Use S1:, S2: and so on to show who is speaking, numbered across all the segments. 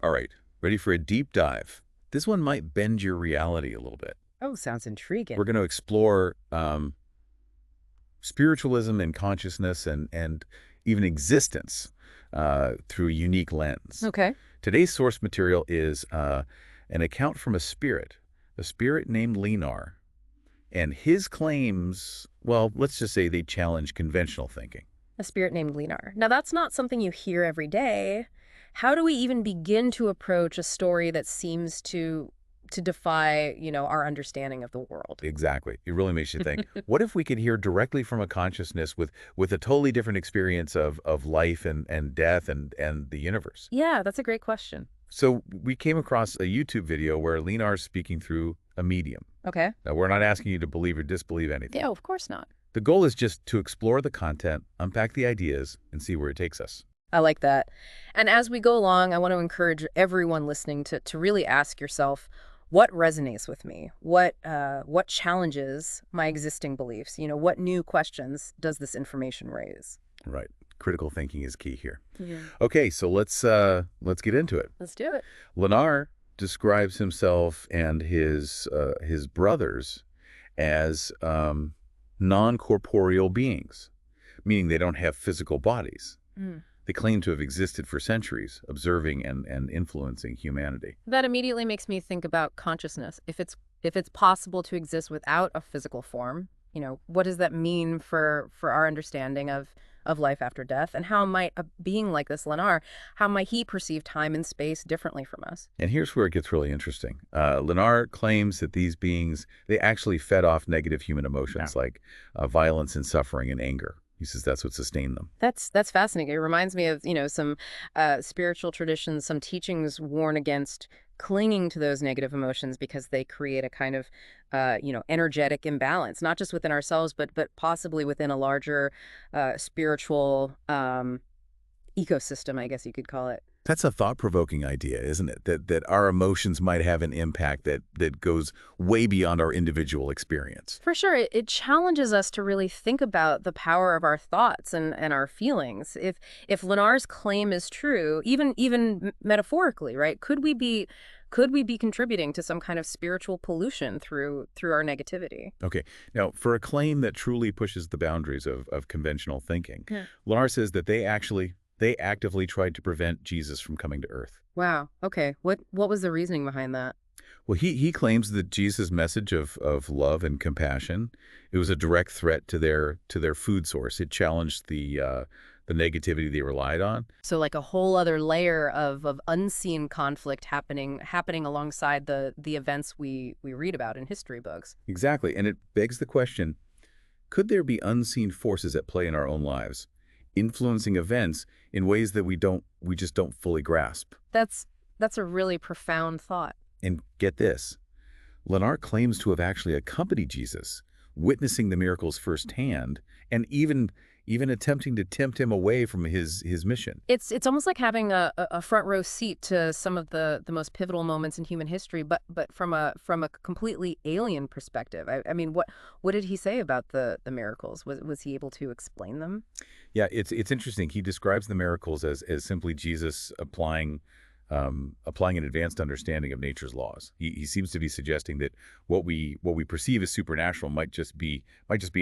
S1: All right, ready for a deep dive? This one might bend your reality a little bit.
S2: Oh, sounds intriguing.
S1: We're going to explore spiritualism and consciousness and even existence through a unique lens.
S2: Okay.
S1: Today's source material is an account from a spirit named Lenar. And his claims, well, let's just say they challenge conventional thinking.
S2: A spirit named Lenar. Now, that's not something you hear every day. How do we even begin to approach a story that seems to defy, our understanding of the world?
S1: Exactly. It really makes you think, what if we could hear directly from a consciousness with a totally different experience of life and death and the universe?
S2: Yeah, that's a great question.
S1: So we came across a YouTube video where Lenar's speaking through a medium.
S2: Okay.
S1: Now, we're not asking you to believe or disbelieve anything.
S2: Yeah, of course not.
S1: The goal is just to explore the content, unpack the ideas, and see where it takes us.
S2: I like that. And as we go along, I want to encourage everyone listening to really ask yourself, what resonates with me? What challenges my existing beliefs? What new questions does this information raise?
S1: Right. Critical thinking is key here.
S2: Yeah.
S1: Okay, so let's get into it.
S2: Let's do it.
S1: Lenar describes himself and his brothers as non-corporeal beings, meaning they don't have physical bodies.
S2: Mm.
S1: They claim to have existed for centuries, observing and influencing humanity.
S2: That immediately makes me think about consciousness. If it's possible to exist without a physical form, what does that mean for our understanding of life after death? And how might a being like this, Lenar, how might he perceive time and space differently from us?
S1: And here's where it gets really interesting. Lenar claims that these beings, they actually fed off negative human emotions like violence and suffering and anger. He says that's what sustained them.
S2: That's fascinating. It reminds me of, some spiritual traditions, some teachings warn against clinging to those negative emotions because they create a kind of, energetic imbalance, not just within ourselves, but possibly within a larger spiritual ecosystem, I guess you could call it.
S1: That's a thought-provoking idea, isn't it? That our emotions might have an impact that goes way beyond our individual experience.
S2: For sure. It challenges us to really think about the power of our thoughts and our feelings. If Lenar's claim is true, even metaphorically, right, could we be contributing to some kind of spiritual pollution through our negativity?
S1: Okay. Now, for a claim that truly pushes the boundaries of conventional thinking,
S2: Yeah.
S1: Lenar says that they actively tried to prevent Jesus from coming to Earth.
S2: Wow. Okay. What was the reasoning behind that?
S1: Well, he claims that Jesus' message of love and compassion, it was a direct threat to their food source. It challenged the negativity they relied on.
S2: So like a whole other layer of unseen conflict happening alongside the events we read about in history books.
S1: Exactly. And it begs the question, could there be unseen forces at play in our own lives, influencing events in ways that we just don't fully grasp?
S2: That's a really profound thought.
S1: And get this, Lenar claims to have actually accompanied Jesus, witnessing the miracles firsthand, and even attempting to tempt him away from his mission.
S2: It's almost like having a front row seat to some of the most pivotal moments in human history, but from a completely alien perspective. I mean, what did he say about the miracles? Was he able to explain them?
S1: Yeah, it's interesting. He describes the miracles as simply Jesus applying an advanced understanding of nature's laws. He seems to be suggesting that what we perceive as supernatural might just be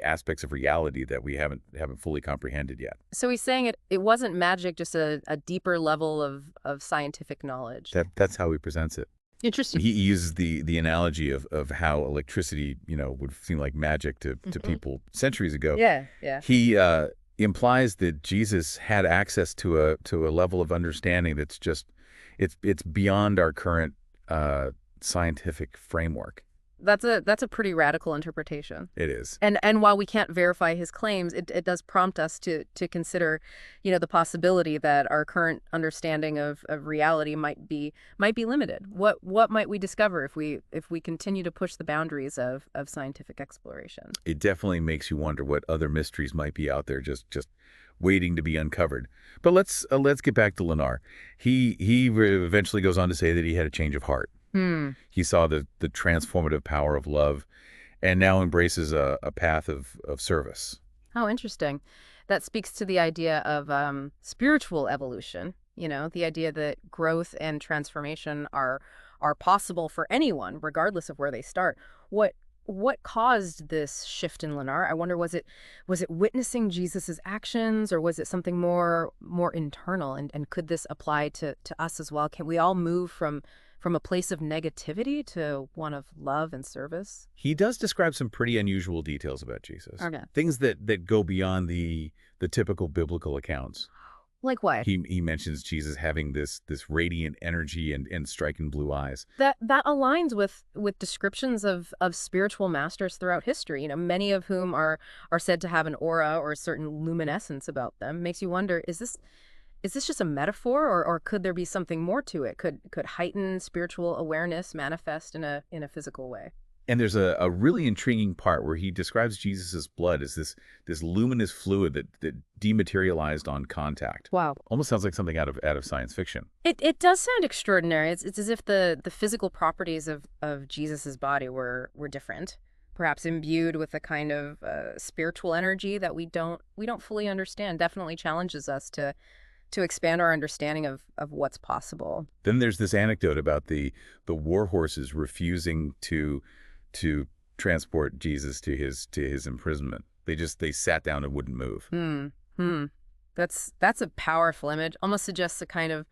S1: aspects of reality that we haven't fully comprehended yet.
S2: So he's saying it wasn't magic, just a deeper level of scientific knowledge.
S1: That's how he presents it.
S2: Interesting.
S1: He uses the analogy of how electricity, would seem like magic to people centuries ago.
S2: Yeah, yeah.
S1: He implies that Jesus had access to a level of understanding that's just it's beyond our current scientific framework.
S2: That's a pretty radical interpretation.
S1: It is.
S2: And while we can't verify his claims, it does prompt us to consider, the possibility that our current understanding of reality might be limited. What might we discover if we continue to push the boundaries of scientific exploration?
S1: It definitely makes you wonder what other mysteries might be out there just waiting to be uncovered. But let's get back to Lenar. He eventually goes on to say that he had a change of heart. He saw the transformative power of love and now embraces a path of service.
S2: Oh, interesting. That speaks to the idea of spiritual evolution, the idea that growth and transformation are possible for anyone, regardless of where they start. What caused this shift in Lenar? I wonder, was it witnessing Jesus's actions, or was it something more internal? And could this apply to us as well? Can we all move from a place of negativity to one of love and service?
S1: He does describe some pretty unusual details about Jesus.
S2: Okay.
S1: Things that go beyond the typical biblical accounts.
S2: Like what?
S1: He mentions Jesus having this radiant energy and striking blue eyes.
S2: That aligns with descriptions of spiritual masters throughout history, many of whom are said to have an aura or a certain luminescence about them. Makes you wonder, is this just a metaphor, or could there be something more to it? Could heightened spiritual awareness manifest in a physical way?
S1: And there's a really intriguing part where he describes Jesus's blood as this luminous fluid that dematerialized on contact.
S2: Wow.
S1: Almost sounds like something out of science fiction.
S2: It does sound extraordinary. It's as if the physical properties of Jesus's body were different, perhaps imbued with a kind of spiritual energy that we don't fully understand. Definitely challenges us to expand our understanding of what's possible.
S1: Then there's this anecdote about the war horses refusing to transport Jesus to his imprisonment. They sat down and wouldn't move.
S2: That's a powerful image. Almost suggests a kind of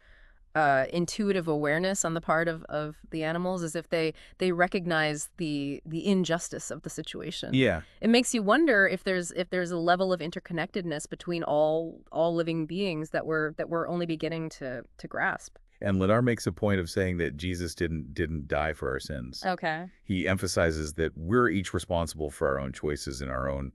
S2: intuitive awareness on the part of the animals, as if they recognize the injustice of the situation.
S1: Yeah.
S2: It makes you wonder if there's a level of interconnectedness between all living beings that we're only beginning to grasp.
S1: And Lenar makes a point of saying that Jesus didn't die for our sins.
S2: Okay.
S1: He emphasizes that we're each responsible for our own choices and our own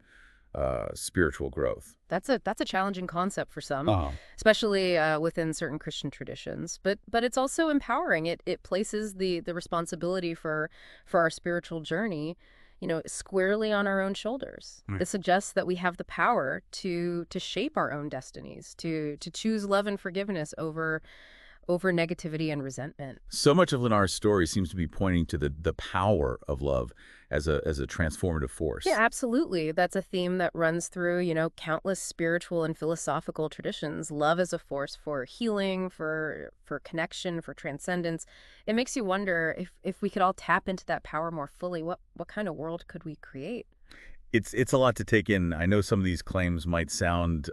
S1: spiritual growth.
S2: That's a challenging concept for some,
S1: Oh.
S2: especially within certain Christian traditions. But it's also empowering. It places the responsibility for our spiritual journey, squarely on our own shoulders.
S1: Right.
S2: It suggests that we have the power to shape our own destinies, to choose love and forgiveness over negativity and resentment.
S1: So much of Lenar's story seems to be pointing to the power of love as a transformative force.
S2: Yeah, absolutely. That's a theme that runs through, countless spiritual and philosophical traditions. Love as a force for healing, for connection, for transcendence. It makes you wonder if we could all tap into that power more fully, what kind of world could we create?
S1: It's a lot to take in. I know some of these claims might sound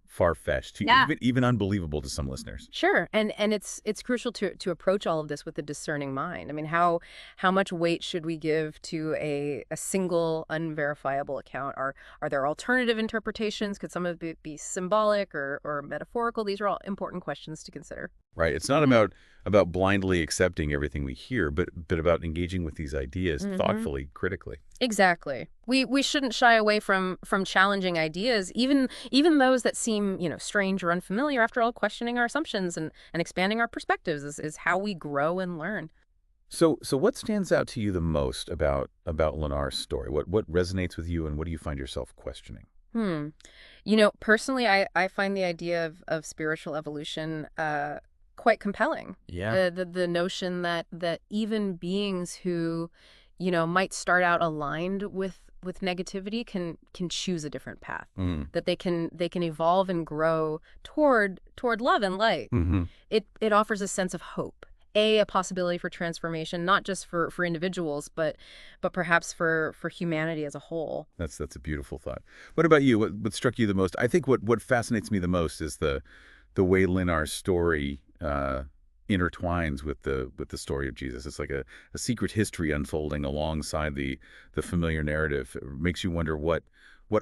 S1: far-fetched,
S2: Yeah.
S1: even unbelievable to some listeners.
S2: Sure, and it's crucial to approach all of this with a discerning mind. I mean, how much weight should we give to a single unverifiable account? Are there alternative interpretations? Could some of it be symbolic or metaphorical? These are all important questions to consider.
S1: Right. It's not about blindly accepting everything we hear, but about engaging with these ideas thoughtfully, critically.
S2: Exactly. We shouldn't shy away from challenging ideas, even those that seem, strange or unfamiliar. After all, questioning our assumptions and expanding our perspectives is how we grow and learn.
S1: So what stands out to you the most about Lenar's story? What resonates with you, and what do you find yourself questioning?
S2: Personally, I find the idea of spiritual evolution quite compelling.
S1: Yeah.
S2: The notion that even beings who, might start out aligned with negativity can choose a different path. That they can evolve and grow toward love and light. It offers a sense of hope, a possibility for transformation, not just for individuals, but perhaps for humanity as a whole.
S1: That's a beautiful thought. What about you? What struck you the most? I think what fascinates me the most is the way Lenar's story intertwines with the story of Jesus. It's like a secret history unfolding alongside the familiar narrative. It makes you wonder what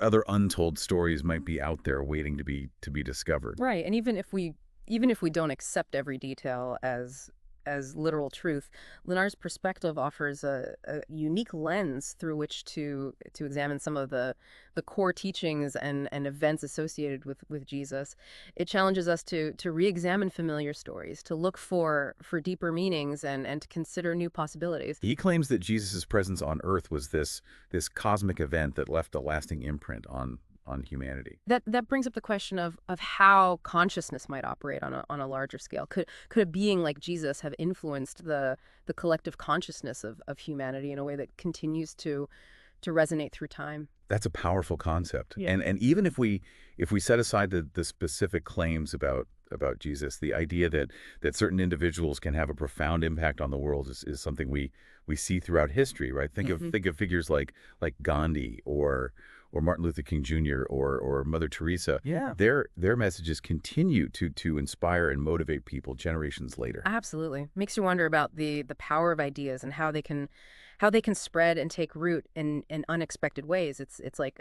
S1: other untold stories might be out there waiting to be discovered.
S2: Right, and even if we don't accept every detail as literal truth, Lenar's perspective offers a unique lens through which to examine some of the core teachings and events associated with Jesus. It challenges us to re-examine familiar stories, to look for deeper meanings and to consider new possibilities.
S1: He claims that Jesus' presence on Earth was this cosmic event that left a lasting imprint on humanity.
S2: That brings up the question of how consciousness might operate on a larger scale. Could a being like Jesus have influenced the collective consciousness of humanity in a way that continues to resonate through time?
S1: That's a powerful concept.
S2: Yeah.
S1: And even if we set aside the specific claims about about Jesus. The idea that certain individuals can have a profound impact on the world is something we see throughout history, right? Think of figures like Gandhi or Martin Luther King Jr. or Mother Teresa.
S3: Yeah.
S1: Their messages continue to inspire and motivate people generations later.
S2: Absolutely. Makes you wonder about the power of ideas and how they can spread and take root in unexpected ways. It's like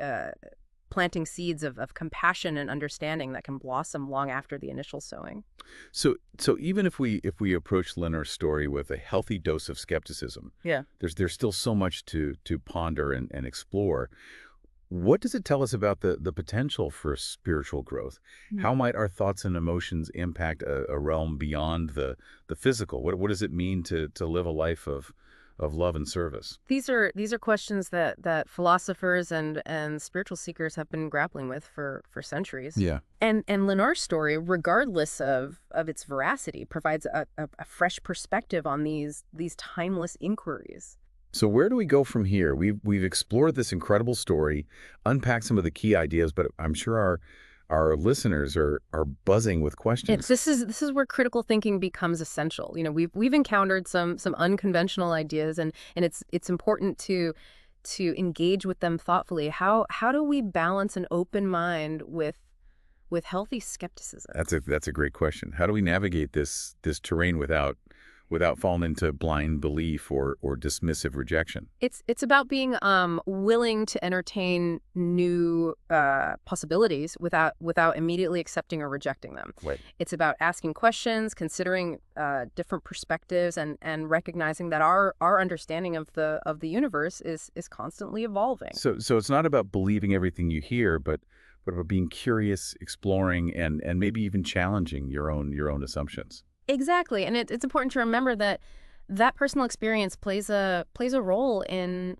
S2: planting seeds of compassion and understanding that can blossom long after the initial sowing.
S1: So even if we approach Lenar's story with a healthy dose of skepticism,
S3: Yeah.
S1: there's still so much to ponder and explore. What does it tell us about the potential for spiritual growth? How might our thoughts and emotions impact a realm beyond the physical? What does it mean to live a life of love and service?
S2: These are questions that philosophers and spiritual seekers have been grappling with for centuries.
S1: Yeah.
S2: And Lenar's story, regardless of its veracity, provides a fresh perspective on these timeless inquiries.
S1: So where do we go from here? We've explored this incredible story, unpacked some of the key ideas, but I'm sure our listeners are buzzing with questions.
S2: This is where critical thinking becomes essential. You know, we've encountered some unconventional ideas, and it's important to engage with them thoughtfully. How do we balance an open mind with healthy skepticism?
S1: That's a great question. How do we navigate this terrain without falling into blind belief or dismissive rejection?
S2: It's about being willing to entertain new possibilities without immediately accepting or rejecting them.
S1: Right.
S2: It's about asking questions, considering different perspectives, and recognizing that our understanding of the universe is constantly evolving.
S1: So it's not about believing everything you hear, but about being curious, exploring, and maybe even challenging your own assumptions.
S2: Exactly, and it's important to remember that personal experience plays a role in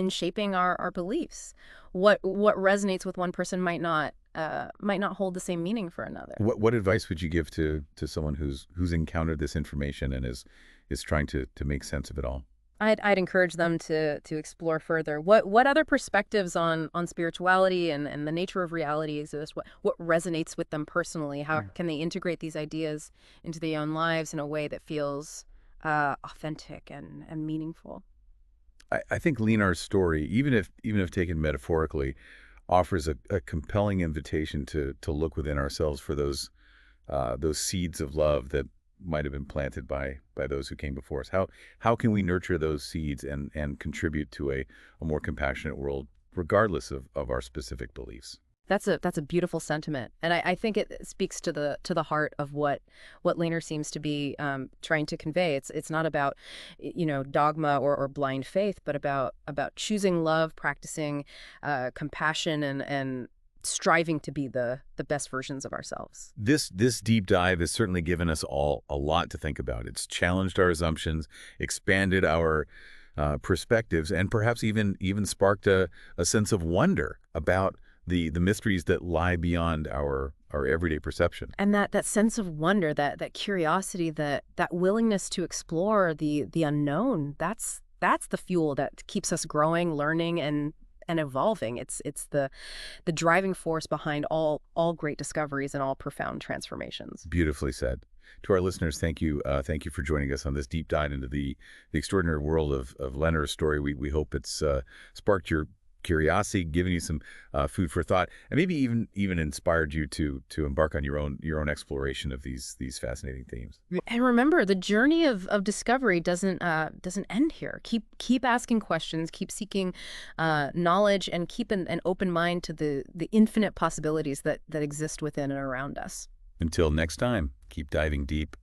S2: shaping our beliefs. What resonates with one person might not hold the same meaning for another.
S1: What advice would you give to someone who's encountered this information and is trying to make sense of it all?
S2: I'd encourage them to explore further. What other perspectives on spirituality and the nature of reality exist? What resonates with them personally? How can they integrate these ideas into their own lives in a way that feels authentic and meaningful?
S1: I think Lenar's story, even if taken metaphorically, offers a compelling invitation to look within ourselves for those seeds of love that might have been planted by those who came before us. How can we nurture those seeds and contribute to a more compassionate world, regardless of our specific beliefs?
S2: That's a beautiful sentiment, and I think it speaks to the heart of what Lenar seems to be trying to convey. It's not about dogma or blind faith, but about choosing love, practicing compassion, and striving to be the best versions of ourselves.
S1: This deep dive has certainly given us all a lot to think about. It's challenged our assumptions, expanded our perspectives, and perhaps even sparked a sense of wonder about the mysteries that lie beyond our everyday perception.
S2: And that sense of wonder, that curiosity, that willingness to explore the unknown, that's the fuel that keeps us growing, learning, and evolving. It's the driving force behind all great discoveries and all profound transformations.
S1: Beautifully said. To our listeners, thank you for joining us on this deep dive into the extraordinary world of Lenar's story. We hope it's sparked your curiosity, given you some food for thought, and maybe even inspired you to embark on your own exploration of these fascinating themes.
S2: And remember, the journey of discovery doesn't end here. Keep asking questions, keep seeking knowledge, and keep an open mind to the infinite possibilities that exist within and around us.
S1: Until next time, keep diving deep